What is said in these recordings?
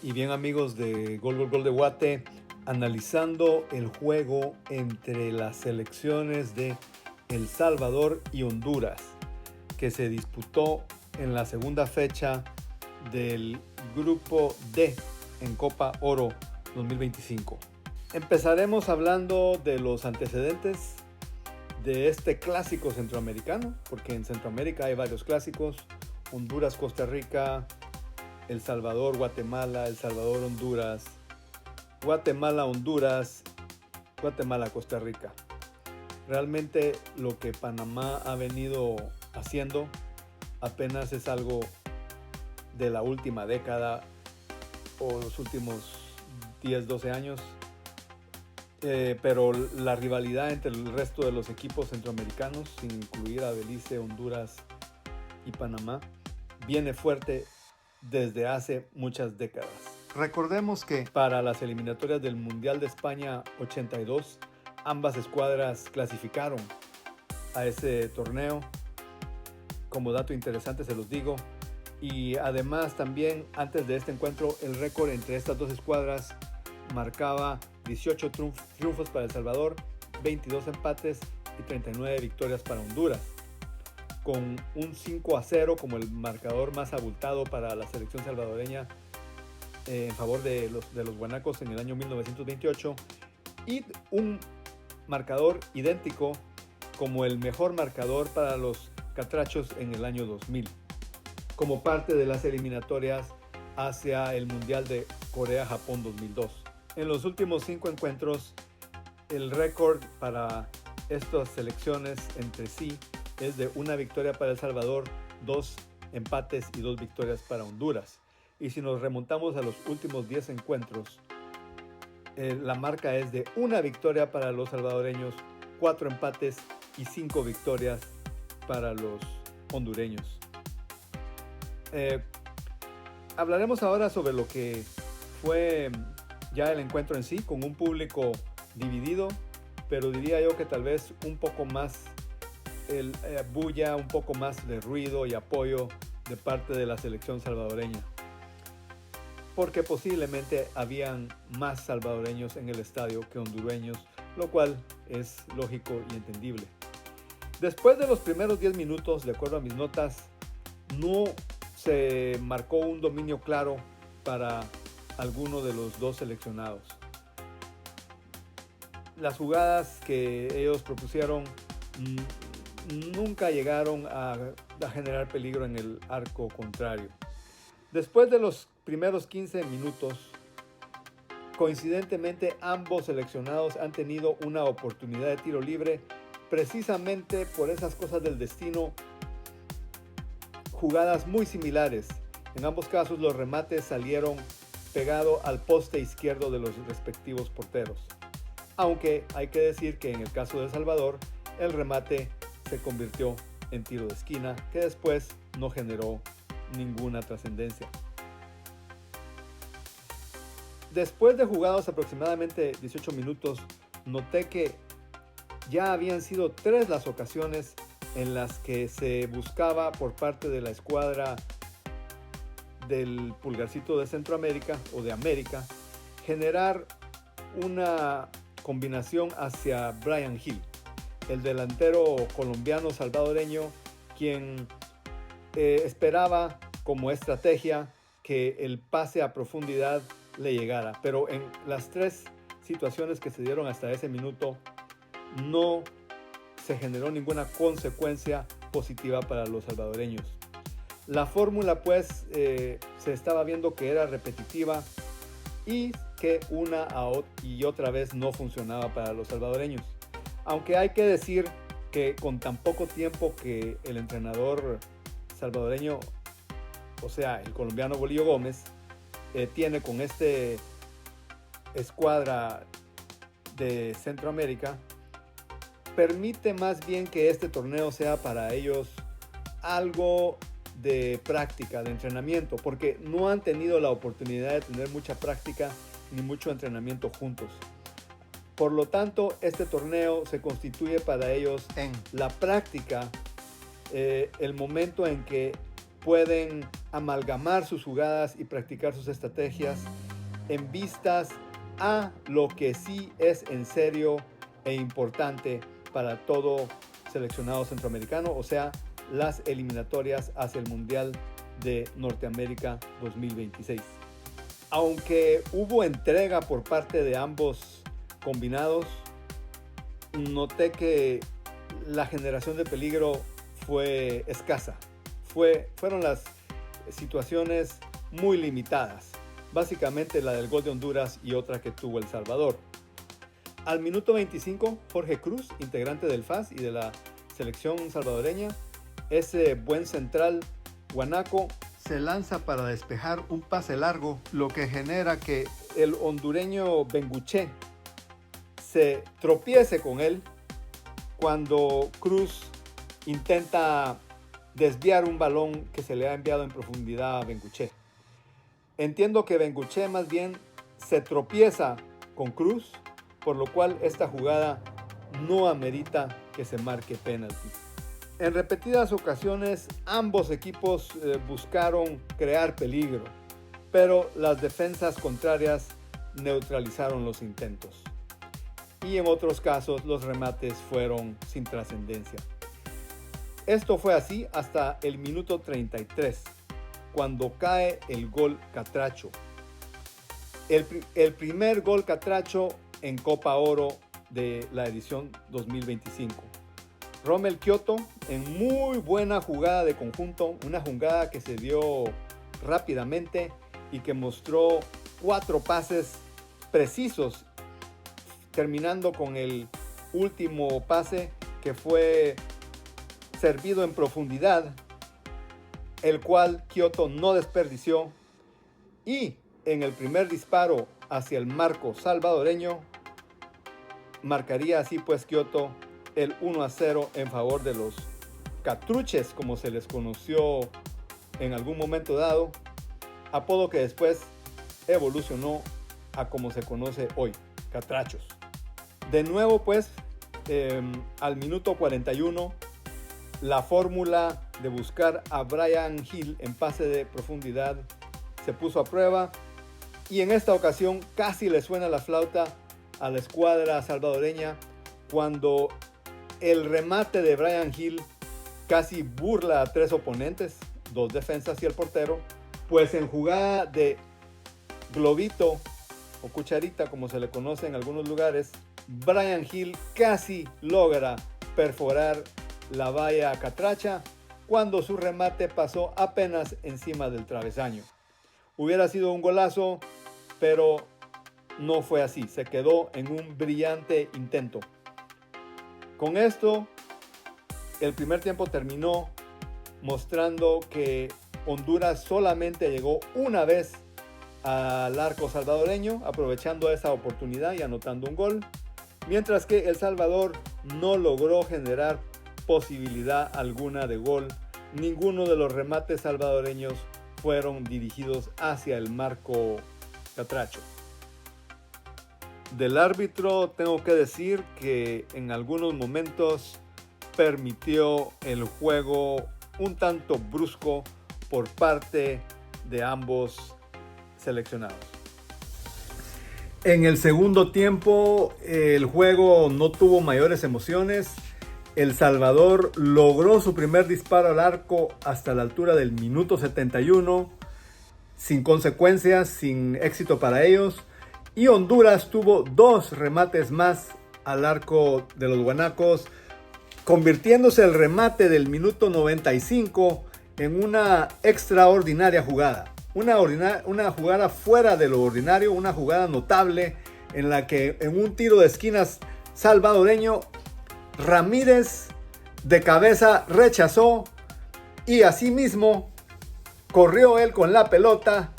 Y bien, amigos de Gol de Guate, analizando el juego entre las selecciones de El Salvador y Honduras, que se disputó en la segunda fecha del Grupo D en Copa Oro 2025. Empezaremos hablando de los antecedentes de este clásico centroamericano, porque en Centroamérica hay varios clásicos: Honduras, Costa Rica, El Salvador, Guatemala, El Salvador, Honduras, Guatemala, Honduras, Guatemala, Costa Rica. Realmente lo que Panamá ha venido haciendo apenas es algo de la última década o los últimos 10, 12 años. Pero la rivalidad entre el resto de los equipos centroamericanos, sin incluir a Belice, Honduras y Panamá, viene fuerte desde hace muchas décadas. Recordemos que para las eliminatorias del Mundial de España 82, ambas escuadras clasificaron a ese torneo. Como dato interesante se los digo. Y además también antes de este encuentro, el récord entre estas dos escuadras marcaba 18 triunfos para El Salvador, 22 empates y 39 victorias para Honduras, con un 5-0 como el marcador más abultado para la selección salvadoreña en favor de los guanacos en el año 1928, y un marcador idéntico como el mejor marcador para los catrachos en el año 2000, como parte de las eliminatorias hacia el Mundial de Corea-Japón 2002. En los últimos 5 encuentros, el récord para estas selecciones entre sí es de una victoria para El Salvador, 2 empates y 2 victorias para Honduras. Y si nos remontamos a los últimos 10 encuentros, la marca es de una victoria para los salvadoreños, 4 empates y 5 victorias para los hondureños. Hablaremos ahora sobre lo que fue ya el encuentro en sí, con un público dividido, pero diría yo que tal vez un poco más bulla, un poco más de ruido y apoyo de parte de la selección salvadoreña, porque posiblemente habían más salvadoreños en el estadio que hondureños, lo cual es lógico y entendible. Después de los primeros 10 minutos, de acuerdo a mis notas, no se marcó un dominio claro para alguno de los dos seleccionados. Las jugadas que ellos propusieron nunca llegaron a generar peligro en el arco contrario. Después de los primeros 15 minutos, coincidentemente ambos seleccionados han tenido una oportunidad de tiro libre, precisamente por esas cosas del destino, jugadas muy similares. En ambos casos los remates salieron pegado al poste izquierdo de los respectivos porteros, aunque hay que decir que en el caso de El Salvador el remate se convirtió en tiro de esquina, que después no generó ninguna trascendencia. Después de jugados aproximadamente 18 minutos, noté que ya habían sido 3 las ocasiones en las que se buscaba por parte de la escuadra del Pulgarcito de Centroamérica o de América generar una combinación hacia Brian Hill, el delantero colombiano salvadoreño, quien esperaba como estrategia que el pase a profundidad le llegara, pero en las 3 situaciones que se dieron hasta ese minuto no se generó ninguna consecuencia positiva para los salvadoreños. La fórmula pues se estaba viendo que era repetitiva y que una y otra vez no funcionaba para los salvadoreños. Aunque hay que decir que con tan poco tiempo que el entrenador salvadoreño, o sea el colombiano Bolillo Gómez, tiene con este escuadra de Centroamérica, permite más bien que este torneo sea para ellos algo de práctica, de entrenamiento, porque no han tenido la oportunidad de tener mucha práctica ni mucho entrenamiento juntos. Por lo tanto, este torneo se constituye para ellos en la práctica, el momento en que pueden amalgamar sus jugadas y practicar sus estrategias en vistas a lo que sí es en serio e importante para todo seleccionado centroamericano, o sea, las eliminatorias hacia el Mundial de Norteamérica 2026. Aunque hubo entrega por parte de ambos combinados, noté que la generación de peligro fue escasa. Fueron las situaciones muy limitadas. Básicamente la del gol de Honduras y otra que tuvo El Salvador. Al minuto 25, Jorge Cruz, integrante del FAS y de la selección salvadoreña, ese buen central guanaco, se lanza para despejar un pase largo, lo que genera que el hondureño Benguché se tropiece con él cuando Cruz intenta desviar un balón que se le ha enviado en profundidad a Benguché. Entiendo que Benguché más bien se tropieza con Cruz, por lo cual esta jugada no amerita que se marque penalti. En repetidas ocasiones ambos equipos buscaron crear peligro, pero las defensas contrarias neutralizaron los intentos. Y en otros casos los remates fueron sin trascendencia. Esto fue así hasta el minuto 33, cuando cae el gol Catracho. El primer gol Catracho en Copa Oro de la edición 2025. Rommel Kioto, en muy buena jugada de conjunto, una jugada que se dio rápidamente y que mostró 4 pases precisos, terminando con el último pase que fue servido en profundidad, el cual Kioto no desperdició, y en el primer disparo hacia el marco salvadoreño marcaría así pues Kioto el 1-0 en favor de los Catruches, como se les conoció en algún momento dado, apodo que después evolucionó a como se conoce hoy, Catrachos. De nuevo pues, al minuto 41, la fórmula de buscar a Brian Hill en pase de profundidad se puso a prueba, y en esta ocasión casi le suena la flauta a la escuadra salvadoreña cuando el remate de Brian Hill casi burla a 3 oponentes, 2 defensas y el portero, pues en jugada de globito o cucharita, como se le conoce en algunos lugares, Brian Hill casi logra perforar la valla catracha cuando su remate pasó apenas encima del travesaño. Hubiera sido un golazo, pero no fue así, se quedó en un brillante intento. Con esto, el primer tiempo terminó mostrando que Honduras solamente llegó una vez al arco salvadoreño, aprovechando esa oportunidad y anotando un gol, mientras que El Salvador no logró generar posibilidad alguna de gol. Ninguno de los remates salvadoreños fueron dirigidos hacia el marco catracho. Del árbitro tengo que decir que en algunos momentos permitió el juego un tanto brusco por parte de ambos seleccionados. En el segundo tiempo el juego no tuvo mayores emociones. El Salvador logró su primer disparo al arco hasta la altura del minuto 71, sin consecuencias, sin éxito para ellos. Y Honduras tuvo 2 remates más al arco de los guanacos, convirtiéndose el remate del minuto 95 en una extraordinaria jugada. Una jugada fuera de lo ordinario, una jugada notable en la que en un tiro de esquinas salvadoreño, Ramírez de cabeza rechazó y asimismo corrió él con la pelota,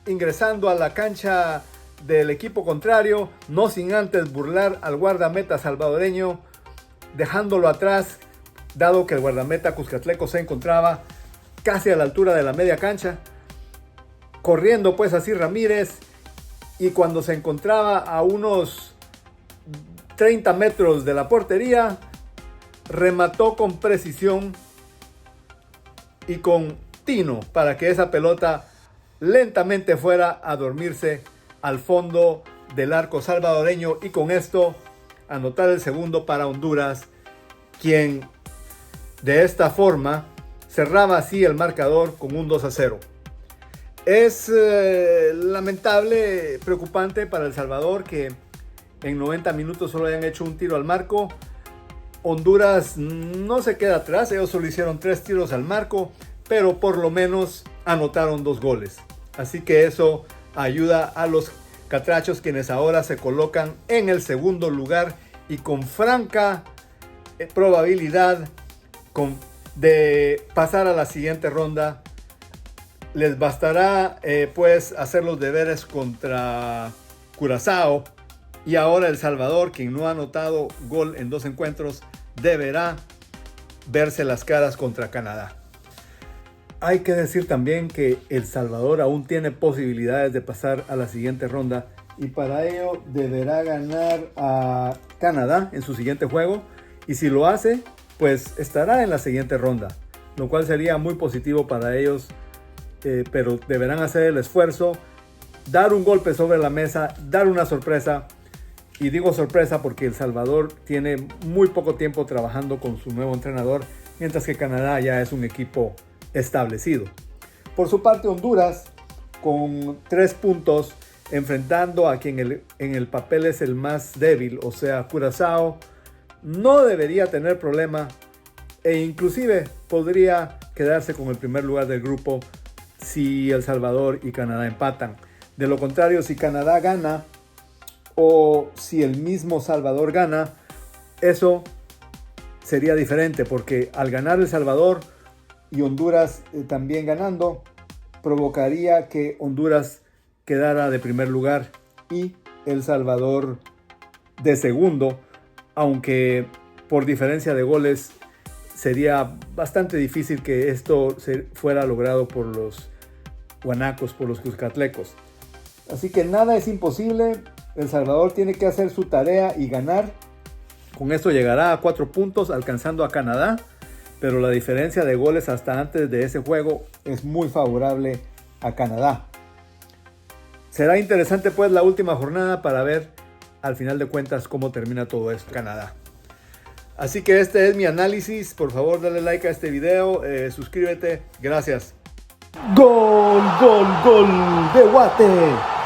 ingresando a la cancha del equipo contrario, no sin antes burlar al guardameta salvadoreño, dejándolo atrás, dado que el guardameta cuscatleco se encontraba casi a la altura de la media cancha. Corriendo pues así Ramírez, y cuando se encontraba a unos 30 metros de la portería, remató con precisión y con tino para que esa pelota lentamente fuera a dormirse al fondo del arco salvadoreño y con esto anotar el segundo para Honduras, quien de esta forma cerraba así el marcador con un 2-0. Es lamentable, preocupante para El Salvador que en 90 minutos solo hayan hecho un tiro al marco. Honduras no se queda atrás, ellos solo hicieron 3 tiros al marco, pero por lo menos anotaron 2 goles. Así que eso ayuda a los catrachos, quienes ahora se colocan en el segundo lugar y con franca probabilidad de pasar a la siguiente ronda. Les bastará pues hacer los deberes contra Curazao, y ahora El Salvador, quien no ha anotado gol en 2 encuentros, deberá verse las caras contra Canadá. Hay que decir también que El Salvador aún tiene posibilidades de pasar a la siguiente ronda y para ello deberá ganar a Canadá en su siguiente juego, y si lo hace, pues estará en la siguiente ronda, lo cual sería muy positivo para ellos, pero deberán hacer el esfuerzo, dar un golpe sobre la mesa, dar una sorpresa. Y digo sorpresa porque El Salvador tiene muy poco tiempo trabajando con su nuevo entrenador, mientras que Canadá ya es un equipo establecido. Por su parte, Honduras, con 3 puntos, enfrentando a quien en el papel es el más débil, o sea, Curazao, no debería tener problema e inclusive podría quedarse con el primer lugar del grupo si El Salvador y Canadá empatan. De lo contrario, si Canadá gana o si el mismo Salvador gana, eso sería diferente, porque al ganar El Salvador y Honduras también ganando, provocaría que Honduras quedara de primer lugar y El Salvador de segundo, aunque por diferencia de goles sería bastante difícil que esto fuera logrado por los guanacos, por los cuscatlecos. Así que nada es imposible. El Salvador tiene que hacer su tarea y ganar. Con esto llegará a 4 puntos, alcanzando a Canadá, pero la diferencia de goles hasta antes de ese juego es muy favorable a Canadá. Será interesante pues la última jornada para ver al final de cuentas cómo termina todo esto Canadá. Así que este es mi análisis. Por favor, dale like a este video, suscríbete. Gracias. Gol, gol, gol de Guate.